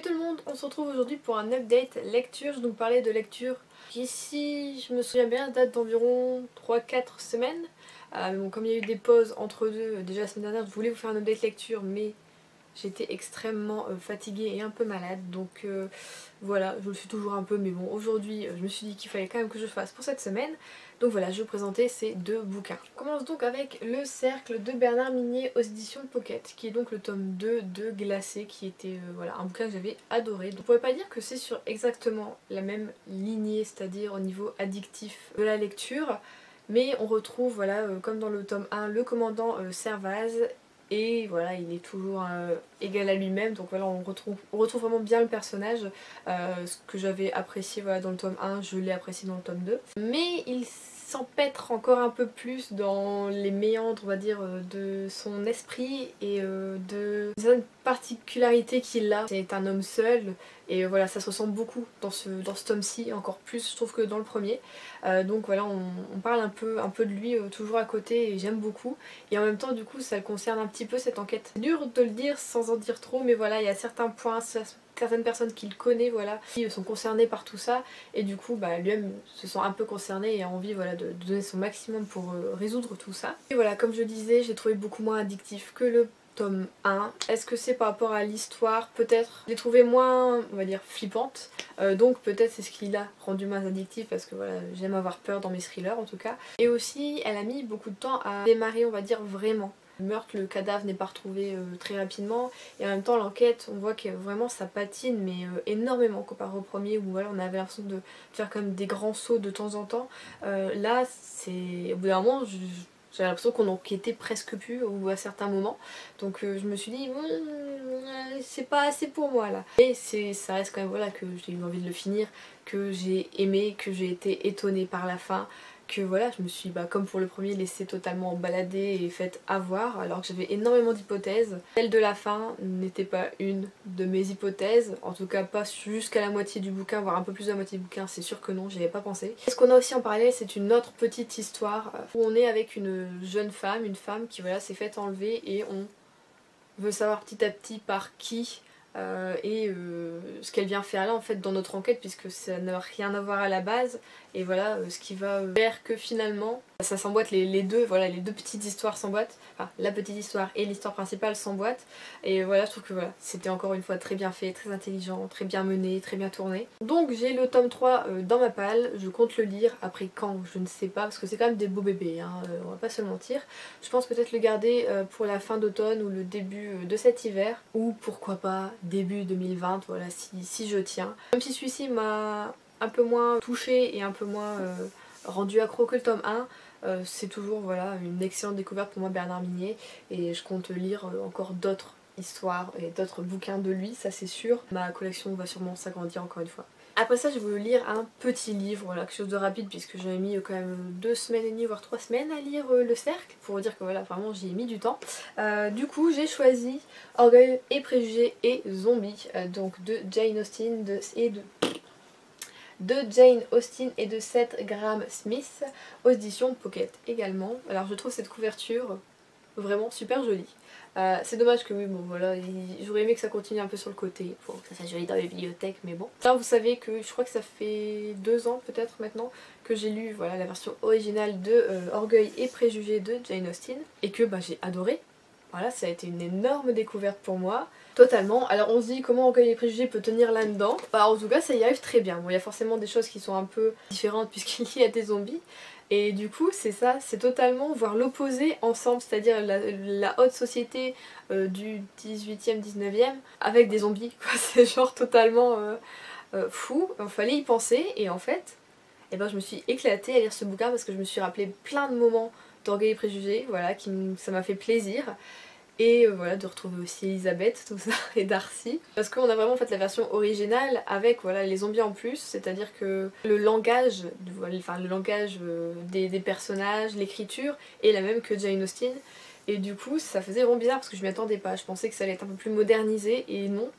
tout le monde, on se retrouve aujourd'hui pour un update lecture. Je vais vous parler de lecture qui, si je me souviens bien, date d'environ 3-4 semaines. Bon, comme il y a eu des pauses entre deux, déjà la semaine dernière je voulais vous faire un update lecture mais j'étais extrêmement fatiguée et un peu malade, donc voilà, je le suis toujours un peu, mais bon, aujourd'hui je me suis dit qu'il fallait quand même que je fasse pour cette semaine. Donc voilà, je vais vous présenter ces deux bouquins. On commence donc avec Le Cercle de Bernard Minet aux éditions Pocket, qui est donc le tome 2 de Glacé, qui était voilà, un bouquin que j'avais adoré. Donc on pourrait pas dire que c'est sur exactement la même lignée, c'est-à-dire au niveau addictif de la lecture, mais on retrouve, voilà, comme dans le tome 1, le commandant Servaz. Et voilà, il est toujours égal à lui-même, donc voilà, on retrouve vraiment bien le personnage. Ce que j'avais apprécié, voilà, dans le tome 1, je l'ai apprécié dans le tome 2. Mais il s'empêtre encore un peu plus dans les méandres, on va dire, de son esprit et de certaines particularités qu'il a. C'est un homme seul, et voilà, ça se ressent beaucoup dans ce tome-ci, encore plus je trouve que dans le premier. Donc voilà, on parle un peu de lui toujours à côté, et j'aime beaucoup. Et en même temps, du coup, ça le concerne un petit peu, cette enquête. C'est dur de le dire sans en dire trop, mais voilà, il y a certains points, certaines personnes qu'il connaît, voilà, qui sont concernées par tout ça, et du coup bah, lui-même se sent un peu concerné et a envie, voilà, de donner son maximum pour résoudre tout ça. Et voilà, comme je disais, j'ai trouvé beaucoup moins addictif que le tome 1. Est-ce que c'est par rapport à l'histoire? Peut-être. J'ai trouvé moins, on va dire, flippante, donc peut-être c'est ce qui l'a rendu moins addictif, parce que voilà, j'aime avoir peur dans mes thrillers en tout cas. Et aussi, elle a mis beaucoup de temps à démarrer, on va dire, vraiment. Le meurtre, le cadavre n'est pas retrouvé très rapidement, et en même temps l'enquête, on voit que vraiment ça patine, mais énormément comparé au premier, où voilà, on avait l'impression de faire comme des grands sauts de temps en temps. Là, c'est au bout d'un moment, j'avais l'impression qu'on enquêtait presque plus ou à certains moments, donc je me suis dit c'est pas assez pour moi là. Et ça reste quand même, voilà, que j'ai eu envie de le finir, que j'ai aimé, que j'ai été étonnée par la fin, que voilà, je me suis, comme pour le premier, laissée totalement balader et faite avoir, alors que j'avais énormément d'hypothèses. Celle de la fin n'était pas une de mes hypothèses, en tout cas pas jusqu'à la moitié du bouquin, voire un peu plus de la moitié du bouquin, c'est sûr que non, j'y avais pas pensé. Et ce qu'on a aussi en parallèle, c'est une autre petite histoire où on est avec une jeune femme, une femme qui, voilà, s'est faite enlever, et on veut savoir petit à petit par qui. Ce qu'elle vient faire là en fait dans notre enquête, puisque ça n'a rien à voir à la base, et voilà, ce qui va faire que finalement ça s'emboîte, les deux, voilà, les deux petites histoires s'emboîtent, enfin la petite histoire et l'histoire principale s'emboîtent, et voilà, je trouve que voilà, c'était encore une fois très bien fait, très intelligent, très bien mené, très bien tourné. Donc j'ai le tome 3 dans ma palle, je compte le lire, après quand je ne sais pas, parce que c'est quand même des beaux bébés, hein, on va pas se mentir. Je pense peut-être le garder pour la fin d'automne ou le début de cet hiver, ou pourquoi pas début 2020, voilà, si je tiens. Même si celui-ci m'a un peu moins touchée et un peu moins rendu accro que le tome 1, c'est toujours, voilà, une excellente découverte pour moi, Bernard Minet, et je compte lire encore d'autres histoires et d'autres bouquins de lui, ça c'est sûr. Ma collection va sûrement s'agrandir encore une fois. Après ça, je voulais lire un petit livre, voilà, quelque chose de rapide, puisque j'avais mis quand même 2 semaines et demie voire 3 semaines à lire Le Cercle, pour dire que voilà, vraiment j'y ai mis du temps. Du coup j'ai choisi Orgueil et Préjugés et Zombies, donc de Jane Austen et de Seth Graham Smith aux éditions Pocket également. Alors je trouve cette couverture vraiment super jolie. C'est dommage que oui, bon voilà, j'aurais aimé que ça continue un peu sur le côté pour que ça soit joli dans les bibliothèques, mais bon. Là vous savez que je crois que ça fait 2 ans peut-être maintenant que j'ai lu, voilà, la version originale de Orgueil et Préjugés de Jane Austen, et que j'ai adoré. Voilà, ça a été une énorme découverte pour moi. Totalement. Alors on se dit comment Orgueil et Préjugés peut tenir là-dedans. En tout cas ça y arrive très bien. Bon, il y a forcément des choses qui sont un peu différentes puisqu'il y a des zombies. Et du coup c'est ça, c'est totalement voir l'opposé ensemble, c'est-à-dire la haute société du 18e, 19e avec des zombies, quoi. C'est genre totalement fou. Il fallait y penser, et en fait je me suis éclatée à lire ce bouquin parce que je me suis rappelé plein de moments d'Orgueil et Préjugés, voilà, ça m'a fait plaisir. Et voilà, de retrouver aussi Elisabeth, tout ça, et Darcy. Parce qu'on a vraiment fait la version originale avec, voilà, les zombies en plus, c'est-à-dire que le langage, des personnages, l'écriture est la même que Jane Austen. Et du coup ça faisait vraiment bizarre parce que je m'y attendais pas, je pensais que ça allait être un peu plus modernisé, et non.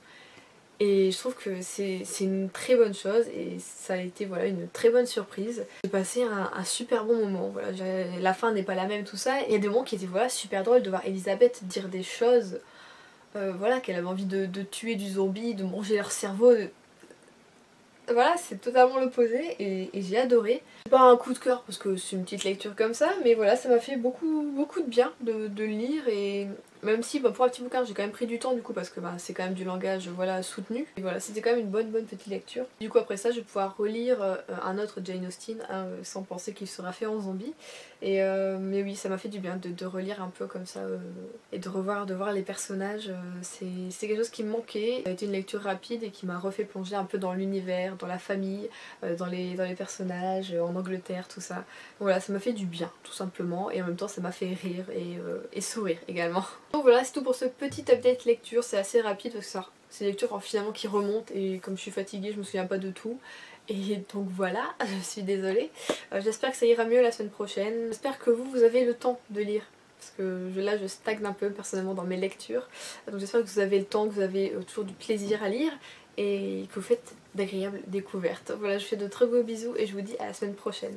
Et je trouve que c'est une très bonne chose, et ça a été, voilà, une très bonne surprise. J'ai passé un super bon moment, voilà, la fin n'est pas la même, tout ça, et il y a des moments qui étaient, voilà, super drôles de voir Elisabeth dire des choses voilà, qu'elle avait envie de tuer du zombie, de manger leur cerveau. Voilà, c'est totalement l'opposé et j'ai adoré. C'est pas un coup de cœur parce que c'est une petite lecture comme ça, mais voilà, ça m'a fait beaucoup de bien de le lire et même si bah, pour un petit bouquin j'ai quand même pris du temps du coup parce que bah, c'est quand même du langage voilà, soutenu. Et voilà, c'était quand même une bonne petite lecture. Du coup après ça je vais pouvoir relire un autre Jane Austen hein, sans penser qu'il sera fait en zombie. Et mais oui, ça m'a fait du bien de relire un peu comme ça et de voir les personnages. C'est quelque chose qui me manquait. Ça a été une lecture rapide et qui m'a refait plonger un peu dans l'univers, dans la famille, dans les personnages, en Angleterre, tout ça. Donc voilà, ça m'a fait du bien, tout simplement. Et en même temps, ça m'a fait rire et sourire également. Donc voilà, c'est tout pour ce petit update lecture. C'est assez rapide parce que ça, c'est des lectures finalement qui remontent. Et comme je suis fatiguée, je me souviens pas de tout. Et donc voilà, je suis désolée. J'espère que ça ira mieux la semaine prochaine. J'espère que vous avez le temps de lire. Parce que là je stagne un peu personnellement dans mes lectures. Donc j'espère que vous avez le temps, que vous avez toujours du plaisir à lire. Et que vous faites d'agréables découvertes. Voilà, je vous fais de très beaux bisous et je vous dis à la semaine prochaine.